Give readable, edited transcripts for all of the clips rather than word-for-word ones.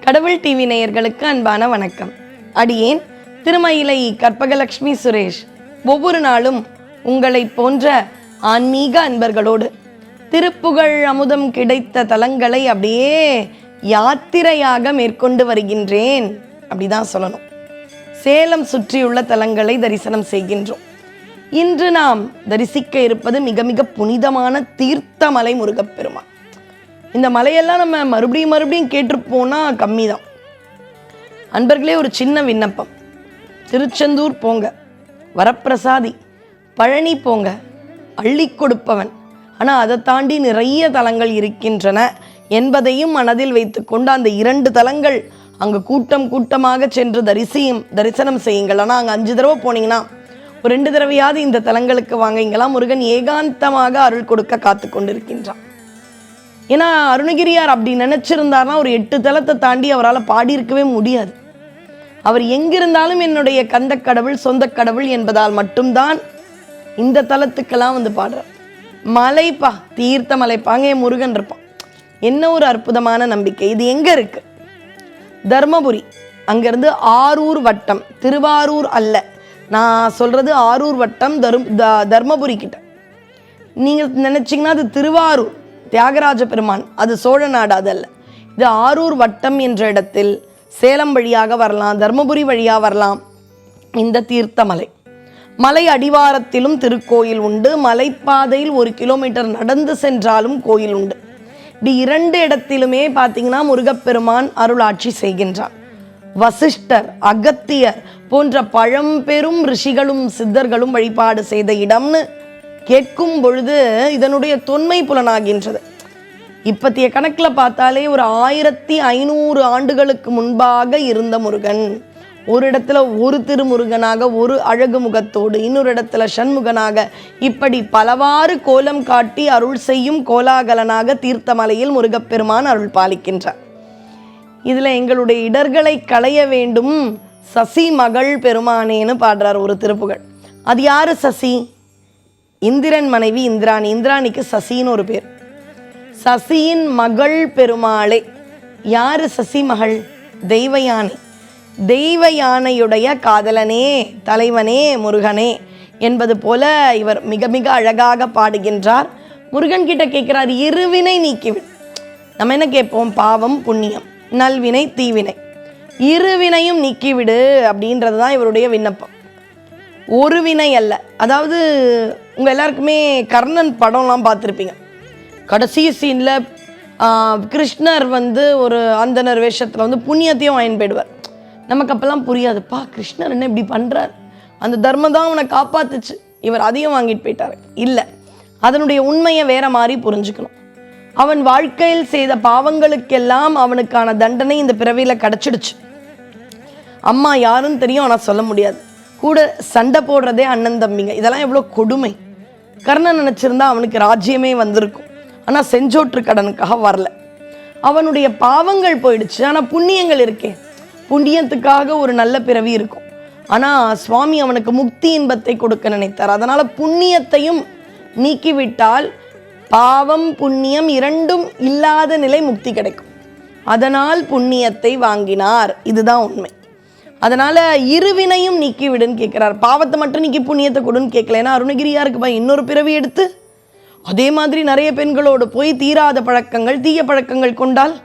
கடவுள் டிவி நேயர்களுக்கு அன்பான வணக்கம். அடியேன் திருமயிலை கற்பகலட்சுமி சுரேஷ். ஒவ்வொரு நாளும் உங்களை போன்ற ஆன்மீக அன்பர்களோடு திருப்புகழ் அமுதம் கிடைத்த தலங்களை அப்படியே யாத்திரையாக மேற்கொண்டு வருகின்றேன். அப்படிதான் சொல்லணும். சேலம் சுற்றியுள்ள தலங்களை தரிசனம் செய்கின்றோம். இன்று நாம் தரிசிக்க இருப்பது மிக மிக புனிதமான தீர்த்தமலை முருகப்பெருமான். இந்த மலையெல்லாம் நம்ம மறுபடியும் கேட்டிருப்போம்னா கம்மி தான். அன்பர்களே, ஒரு சின்ன விண்ணப்பம். திருச்செந்தூர் போங்க, வரப்பிரசாதி, பழனி போங்க, அள்ளி கொடுப்பவன். ஆனால் அதை தாண்டி நிறைய தலங்கள் இருக்கின்றன என்பதையும் மனதில் வைத்து கொண்டு அந்த 2 தலங்கள் அங்கே கூட்டமாக சென்று தரிசனம் செய்யுங்கள். ஆனால் அங்கே 5 தடவை போனீங்கன்னா ஒரு 2 தடவையாவது இந்த தலங்களுக்கு வாங்க. இங்கெல்லாம் முருகன் ஏகாந்தமாக அருள் கொடுக்க காத்து கொண்டிருக்கின்றான். ஏன்னா அருணகிரியார் அப்படி நினச்சிருந்தார்னா ஒரு 8 தலத்தை தாண்டி அவரால் பாடியிருக்கவே முடியாது. அவர் எங்கிருந்தாலும் என்னுடைய கந்த கடவுள் சொந்த கடவுள் என்பதால் மட்டும்தான் இந்த தலத்துக்கெல்லாம் வந்து பாடுறார். மலைப்பா, தீர்த்த மலைப்பாங்க, முருகன் இருப்பான். என்ன ஒரு அற்புதமான நம்பிக்கை. இது எங்கே இருக்கு? தர்மபுரி. அங்கேருந்து ஆரூர் வட்டம், திருவாரூர் அல்ல, நான் சொல்கிறது ஆரூர் வட்டம், தர்மபுரி கிட்ட. நீங்கள் நினச்சிங்கன்னா அது திருவாரூர், தியாகராஜ பெருமான், அது சோழ நாடு, அதல்ல. இது ஆரூர் வட்டம் என்ற இடத்தில் சேலம் வழியாக வரலாம், தர்மபுரி வழியாக வரலாம். இந்த தீர்த்தமலை மலை அடிவாரத்திலும் திருக்கோயில் உண்டு. மலைப்பாதையில் 1 கிலோமீட்டர் நடந்து சென்றாலும் கோயில் உண்டு. இப்படி 2 இடத்திலுமே பார்த்தீங்கன்னா முருகப்பெருமான் அருளாட்சி செய்கின்றார். வசிஷ்டர், அகத்தியர் போன்ற பழம்பெரும் ரிஷிகளும் சித்தர்களும் வழிபாடு செய்த இடம்னு கேட்கும் பொழுது இதனுடைய தொன்மை புலனாகின்றது. இப்பத்திய கணக்கில் பார்த்தாலே ஒரு 1500 ஆண்டுகளுக்கு முன்பாக இருந்த முருகன் ஒரு இடத்துல ஒரு திருமுருகனாக, ஒரு அழகு முகத்தோடு, இன்னொரு இடத்துல சண்முகனாக, இப்படி பலவாறு கோலம் காட்டி அருள் செய்யும் கோலாகலனாக தீர்த்தமலையில் முருகப்பெருமான் அருள் பாலிக்கின்றார். இதில் எங்களுடைய இடர்களை களைய வேண்டும் சசி மகள் பெருமானேன்னு பாடுறார் ஒரு திருப்புகழ். அது யாரு சசி? இந்திரன் மனைவி இந்திராணி. இந்திராணிக்கு சசின்னு ஒரு பேர். சசியின் மகள் பெருமாளே. யாரு சசி மகள்? தெய்வ யானை. தெய்வ யானையுடைய காதலனே, தலைவனே, முருகனே என்பது போல இவர் மிக மிக அழகாக பாடுகின்றார். முருகன் கிட்ட கேட்கிறார், இருவினை நீக்கிவிடு. நம்ம என்ன கேட்போம்? பாவம் புண்ணியம், நல்வினை தீவினை, இருவினையும் நீக்கிவிடு அப்படின்றது தான் இவருடைய விண்ணப்பம். ஒரு வினை அல்ல. அதாவது உங்கள் எல்லாருக்குமே கர்ணன் படம்லாம் பார்த்துருப்பீங்க. கடைசி சீனில் கிருஷ்ணர் வந்து ஒரு அந்தனர் வேஷத்தில் வந்து புண்ணியத்தையும் வாங்கி போயிடுவார். நமக்கு அப்போல்லாம் புரியாதுப்பா, கிருஷ்ணர் என்ன இப்படி பண்ணுறார், அந்த தர்மம் தான் அவனை காப்பாத்துச்சு, இவர் அதையும் வாங்கிட்டு போயிட்டார். இல்லை, அதனுடைய உண்மையை வேற மாதிரி புரிஞ்சுக்கணும். அவன் வாழ்க்கையில் செய்த பாவங்களுக்கெல்லாம் அவனுக்கான தண்டனை இந்த பிறவியில் கிடச்சிடுச்சு. அம்மா யாருன்னு தெரியும், ஆனால் சொல்ல முடியாது. கூட சண்டை போடுறதே அண்ணன் தம்பிங்க. இதெல்லாம் எவ்வளோ கொடுமை. கர்ணன் நினச்சிருந்தா அவனுக்கு ராஜ்யமே வந்திருக்கும். ஆனால் செஞ்சோற்று கடனுக்காக வரல. அவனுடைய பாவங்கள் போயிடுச்சு, ஆனால் புண்ணியங்கள் இருக்கே. புண்ணியத்துக்காக ஒரு நல்ல பிறவி இருக்கும். ஆனால் சுவாமி அவனுக்கு முக்தி இன்பத்தை கொடுக்க நினைத்தார். அதனால் புண்ணியத்தையும் நீக்கிவிட்டால் பாவம் புண்ணியம் 2ம் இல்லாத நிலை முக்தி கிடைக்கும். அதனால் புண்ணியத்தை வாங்கினார். இதுதான் உண்மை. அதனால் இருவினையும் நீக்கி விடுன்னு கேட்குறார். பாவத்தை மட்டும் நீக்கி புண்ணியத்தை கொடுன்னு கேட்கல. ஏன்னா அருணகிரியாருக்கு இன்னொரு பிறவி எடுத்து அதே மாதிரி நிறைய பெண்களோடு போய் தீராத பழக்கங்கள், தீய பழக்கங்கள் கொண்டால்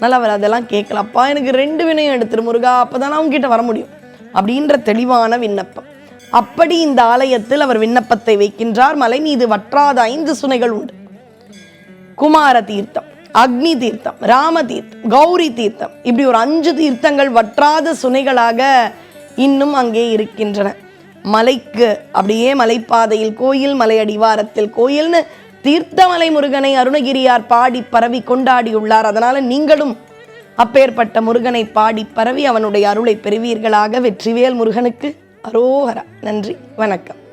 நல்லா அவர் அதெல்லாம் கேட்கலப்பா, எனக்கு 2 வினையும் எடுத்துரு முருகா, அப்போ தான் அவங்ககிட்ட வர முடியும் அப்படின்ற தெளிவான விண்ணப்பம். அப்படி இந்த ஆலயத்தில் அவர் விண்ணப்பத்தை வைக்கின்றார். மலை மீது வற்றாத 5 சுனைகள் உண்டு. குமார தீர்த்தம், அக்னி தீர்த்தம், ராம தீர்த்தம், கௌரி தீர்த்தம், இப்படி ஒரு 5 தீர்த்தங்கள் வற்றாத சுனைகளாக இன்னும் அங்கே இருக்கின்றன. மலைக்கு அப்படியே மலைப்பாதையில் கோயில், மலை அடிவாரத்தில் கோயில்னு தீர்த்தமலை முருகனை அருணகிரியார் பாடி பரவி கொண்டாடியுள்ளார். அதனால நீங்களும் அப்பேற்பட்ட முருகனை பாடி பரவி அவனுடைய அருளை பெறுவீர்களாக. வெற்றிவேல் முருகனுக்கு அரோகரா. நன்றி, வணக்கம்.